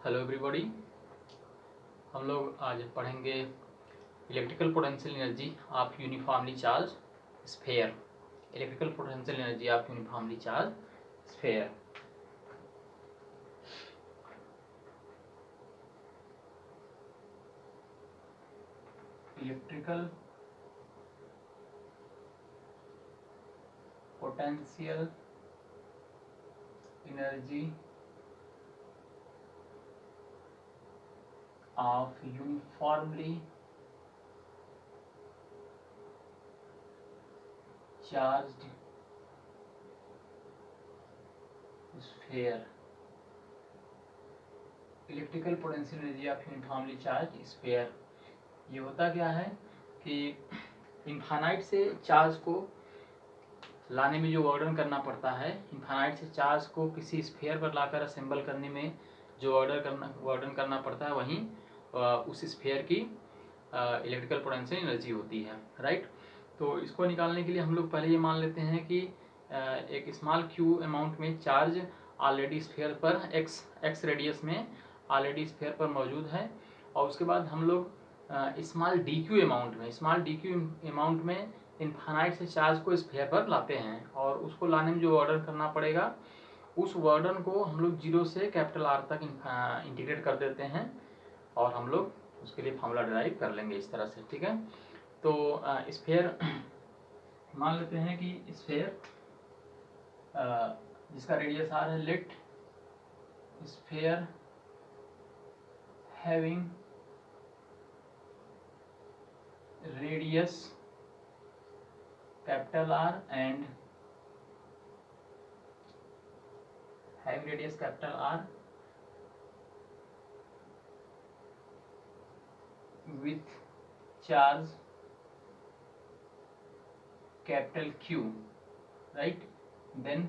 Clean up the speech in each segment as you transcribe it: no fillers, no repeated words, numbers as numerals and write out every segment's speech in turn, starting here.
Hello everybody. हम लोग आज पढ़ेंगे electrical potential energy of uniformly charge sphere. Electrical potential energy of uniformly charge sphere. Electrical potential energy of uniformly charged sphere। Electrical potential energy of uniformly charge sphere. ये होता क्या है कि infinite से चार्ज को लाने में जो वर्डन करना पड़ता है, इनफाइनाइट से चार्ज को किसी स्फीयर पर लाकर असेंबल करने में जो वर्डन करना पड़ता है, वहीं उस स्फीयर की इलेक्ट्रिकल पोटेंशियल एनर्जी होती है, राइट। तो इसको निकालने के लिए हम लोग पहले ये मान लेते हैं कि एक स्मॉल क्यू अमाउंट में चार्ज ऑलरेडी स्फीयर पर एक्स रेडियस में ऑलरेडी स्फीयर पर मौजूद है, और उसके बाद हम लोग स्मॉल डी क्यू अमाउंट में इनफाइनाइट से चार्ज को स्फीयर पर लाते हैं, और उसको लाने में जो वर्डन करना पड़ेगा, उस वर्डन को हम लोग 0 से कैपिटल R तक इंटीग्रेट कर देते हैं, और हम लोग उसके लिए फॉर्मूला डिराइव कर लेंगे इस तरह से, ठीक है। तो स्फीयर मान लेते हैं कि स्फीयर जिसका रेडियस R है, let sphere having radius capital R and having radius capital R with charge capital Q, right? Then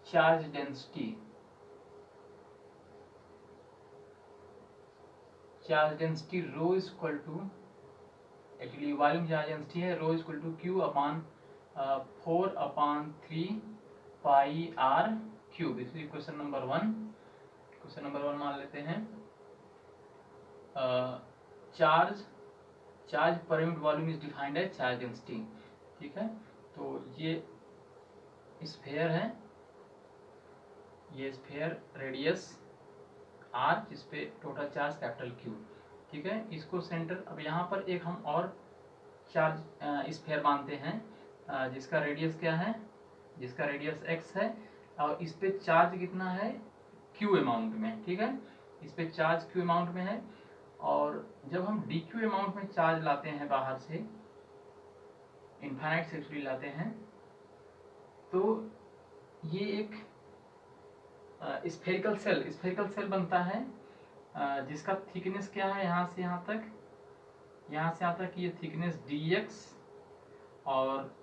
charge density rho is equal to, actually volume charge density है, rho is equal to Q upon 4/3 pi R cube। This is question number 1। Question number 1 मान लेते हैं। Charge per unit volume is defined as charge density, ठीक है। तो ये sphere है, ये स्फीयर रेडियस R जिसपे टोटल चार्ज कैपिटल Q, ठीक है। इसको सेंटर, अब यहाँ पर एक हम और चार्ज स्फीयर मानते हैं जिसका रेडियस क्या है, जिसका रेडियस x है, और इस पे चार्ज कितना है Q अमाउंट में, ठीक है। इस पे चार्ज Q अमाउंट में है, और जब हम dq अमाउंट में चार्ज लाते हैं बाहर से, इनफाइनाइट से एक्चुअली लाते हैं, तो ये एक स्फेरिकल सेल बनता है जिसका थिकनेस क्या है, यहाँ से यहाँ तक ये थिकनेस dx, और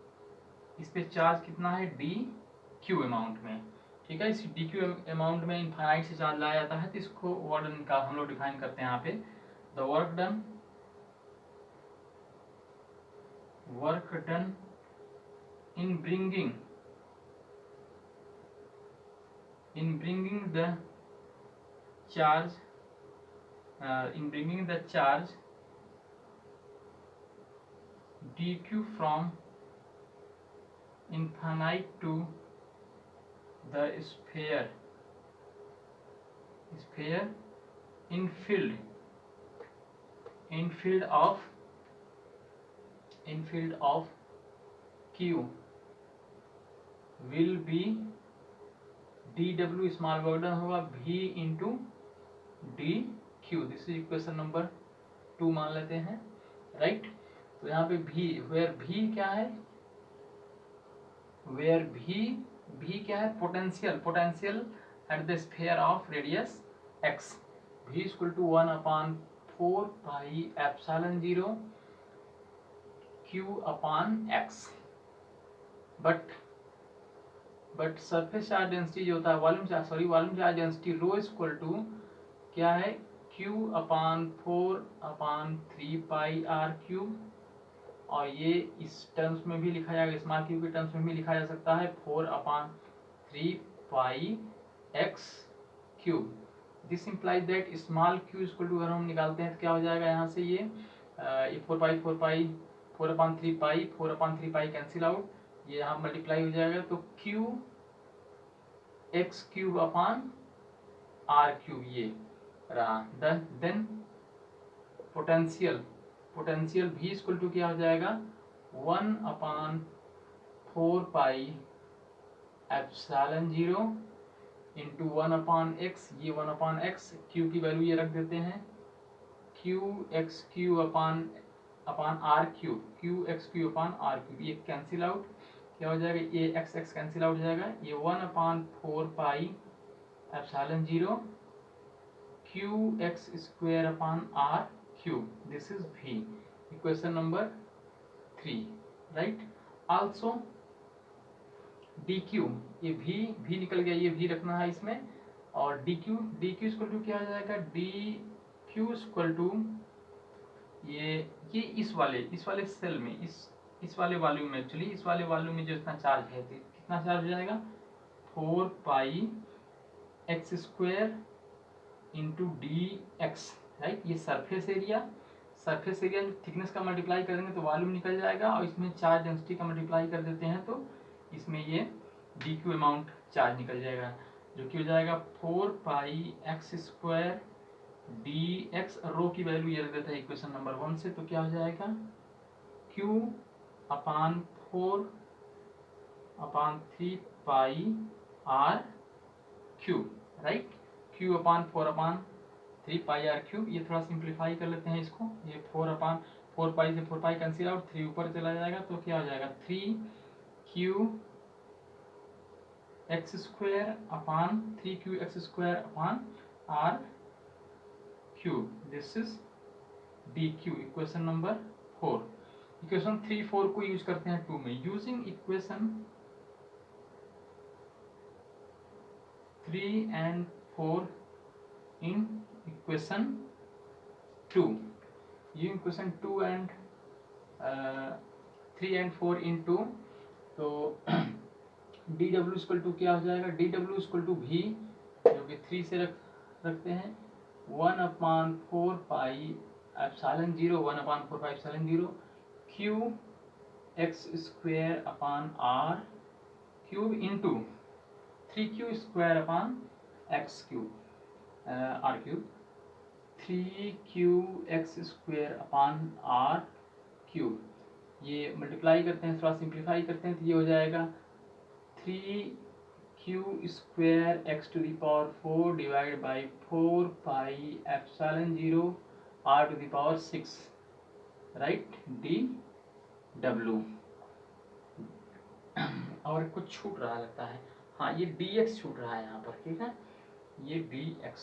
इस पे चार्ज कितना है dq अमाउंट में, ठीक है। इस dq अमाउंट में इनफाइनाइट से चार्ज लाया जाता है, तो इसको वर्डन का हम लोग डिफाइन करते हैं यहाँ पे। The work done in bringing the charge dq from infinite to the sphere in field of q will be dw, small वर्डन होगा v into dq। This is equation number 2 मान लेते हैं, राइट। तो यहाँ पे v, वेयर v क्या है, potential at the sphere of radius x। v is equal to 1/4 pi epsilon 0 q upon x। But surface charge density जो होता है, volume charge density rho is equal to क्या है, Q/4/3 पाई R cube, और ये इस टर्म्स में भी लिखा जाएगा, स्मॉल क्यू के टर्म्स में भी लिखा जा सकता है 4/3 pi x cube. This implies that small q equal to, अगर हम निकालते हैं तो क्या हो जाएगा यहाँ से ये 4/3 पाई कैंसिल आउट, ये यहाँ मल्टीप्लाई हो जाएगा तो q x cube upon r cube ये रहा। देन पोटेंशियल भी इक्वल टू क्या हो जाएगा 1/4 पाई एप्सिलॉन 0 इंटू 1/x, ये 1/x, क्यू की वैल्यू ये रख देते हैं q x q upon r cube, q x q upon r cube, ये कैंसिल आउट क्या हो जाएगा, ये एक्स एक्स कैंसिल आउट हो जाएगा, ये 1/4 pi epsilon 0 q x square upon r cube, this is v, equation number 3, right. Also dq, ये v निकल गया, ये v रखना है इसमें, और dq इक्वल टू क्या हो जाएगा, dq इक्वल टू ये इस वाले सेल में, इस वाले वॉल्यूम में, एक्चुअली इस वाले वॉल्यूम में जो इतना चार्ज है, कितना चार्ज हो जाएगा 4 pi x square into d x, right. ये सरफेस एरिया थिकनेस का मल्टीप्लाई कर देंगे तो वॉल्यूम निकल जाएगा, और इसमें चार्ज डेंसिटी का मल्टीप्लाई कर देते हैं तो इसमें ये डी क्यू अमाउंट चार्ज निकल जाएगा, जो कि हो जाएगा 4 pi x square D x, रो की वैल्यू ये रख देता है इक्वेशन नंबर 1 से, तो क्या हो जाएगा q upon 4/3 pi r cube, right. Q upon 4/3 pi r cube, ये थोड़ा सिंप्लीफाई कर लेते हैं इसको, ये 4 पाई से 4 पाई कैंसिल आउट, 3 ऊपर चला जाएगा तो क्या हो जाएगा 3q x square upon r cube, this is d q, equation number 4। Equation 3, 4 को यूज करते हैं 2 में, using equation 3 and 4 in equation 2, ये इक्वेशन 2 and 3 and 4 in 2, तो dw इक्वल टू क्या हो जाएगा, dw इक्वल टू v, जो कि 3 से रखते हैं 1/4 pi epsilon 0, 1/4 pi epsilon 0 q x square upon r cube into 3q square upon x cube r cube, 3q(x) square upon r cube, ये मल्टीप्लाई करते हैं, थोड़ा सिंप्लीफाई करते हैं तो ये हो जाएगा 3q square x to the power 4 divide by 4 pi epsilon 0 r to the power 6, right, d डब्ल्यू। और कुछ छूट रहा लगता है, हाँ ये dx छूट रहा है यहाँ पर, ठीक है, ये dx,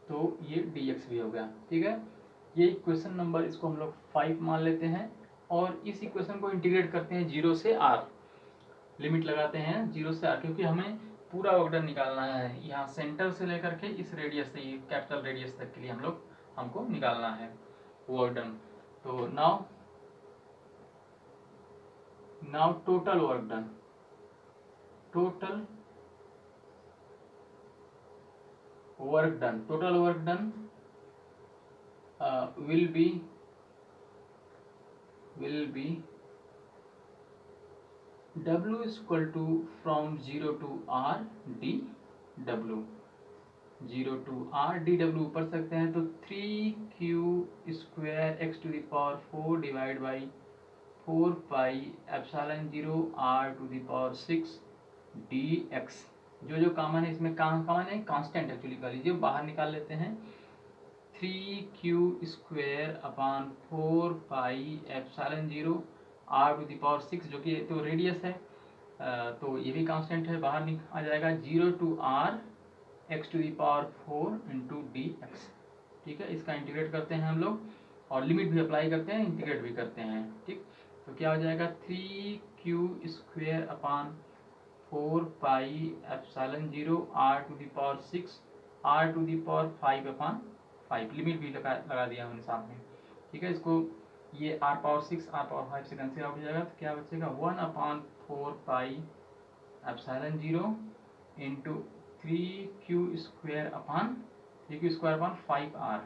तो ये dx भी हो गया, ठीक है। ये इक्वेशन नंबर, इसको हम लोग 5 मान लेते हैं, और इस इक्वेशन को इंटीग्रेट करते हैं 0 से r, लिमिट लगाते हैं 0 से r, क्योंकि हमें पूरा वर्क डन निकालना है, यहाँ सेंटर से लेकर के इस रेडियस से, ये कैपिटल रेडियस तक के लिए हमको निकालना है वर्क डन। तो now total work done, will be W equal to from 0 to R dW, 0 to R dW पढ़ सकते हैं, तो 3q square x to the power 4 divide by 4 pi epsilon 0 r to the power 6 dx, जो common है इसमें, common है constant actually कर लीजिए, बाहर निकाल लेते हैं 3q square upon 4 pi epsilon 0 r to the power 6, जो कि तो रेडियस है, तो ये भी कांस्टेंट है, बाहर आ जाएगा 0 to r x to the power 4 into d x, ठीक है। इसका इंटीग्रेट करते हैं हम लोग, और लिमिट भी अप्लाई करते हैं, इंटीग्रेट भी करते हैं, ठीक। तो क्या हो जाएगा 3q square upon 4 pi epsilon 0 r to the power 6 r to the power 5 upon 5, limit भी लगा दिया हमने साथ में, ठीक है। इसको ये r पावर 6 r पावर 5 से कैंसिल आउट हो जाएगा, तो क्या बचेगा 1/4 pi epsilon 0 into 3q² upon 5r,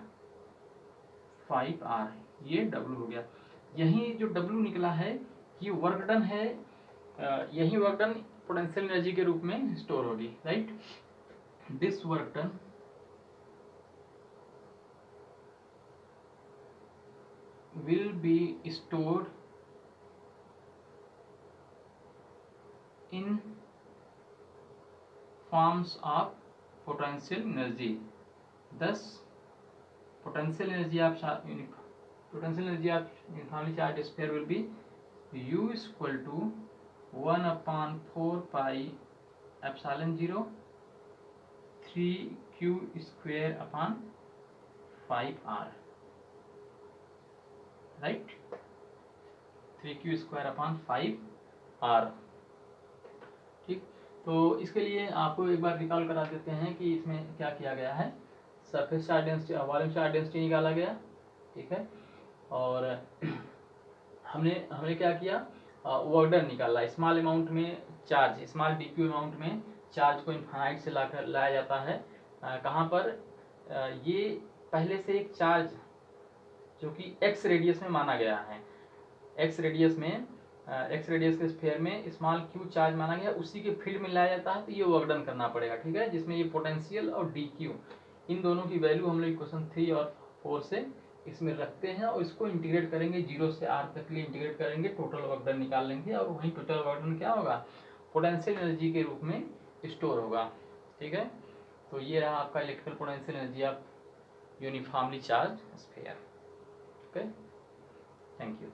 5r, ये W हो गया। यही जो W निकला है ये वर्क डन है, यही वर्क डन पोटेंशियल एनर्जी के रूप में स्टोर होगी, right. This work done will be stored in forms of potential energy। thus potential energy of uniformly charged sphere will be U equal to 1/4 pi epsilon 0 3q² upon 5r, right, 3q² upon 5r। ठीक, तो इसके लिए आपको एक बार recall करा देते हैं कि इसमें क्या किया गया है। Surface charge density, volume charge density निकाला गया, ठीक है, और हमने क्या किया, वर्क डन निकाला। स्मॉल अमाउंट में चार्ज, स्मॉल dq अमाउंट में चार्ज को इनफाइनाइट से लाया जाता है। कहाँ पर, ये पहले से एक चार्ज जो कि x रेडियस में माना गया है, x रेडियस के स्फीयर में स्मॉल q चार्ज माना गया, उसी के फील्ड में लाया जाता है, तो ये वर्क डन करना पड़ेगा, ठीक है, जिसमें ये पोटेंशियल और dq इन दोनों की वैल्यू हम लोग क्वेश्चन 3 और 4 से इसमें रखते हैं और इसको इंटीग्रेट करेंगे, 0 से r तक के लिए इंटीग्रेट करेंगे, टोटल वर्क डन निकाल लेंगे और वही टोटल वर्क डन क्या होगा, पोटेंशियल एनर्जी के रूप में स्टोर होगा, ठीक है। तो ये रहा आपका electrical potential energy of uniformly charge sphere. Okay, thank you.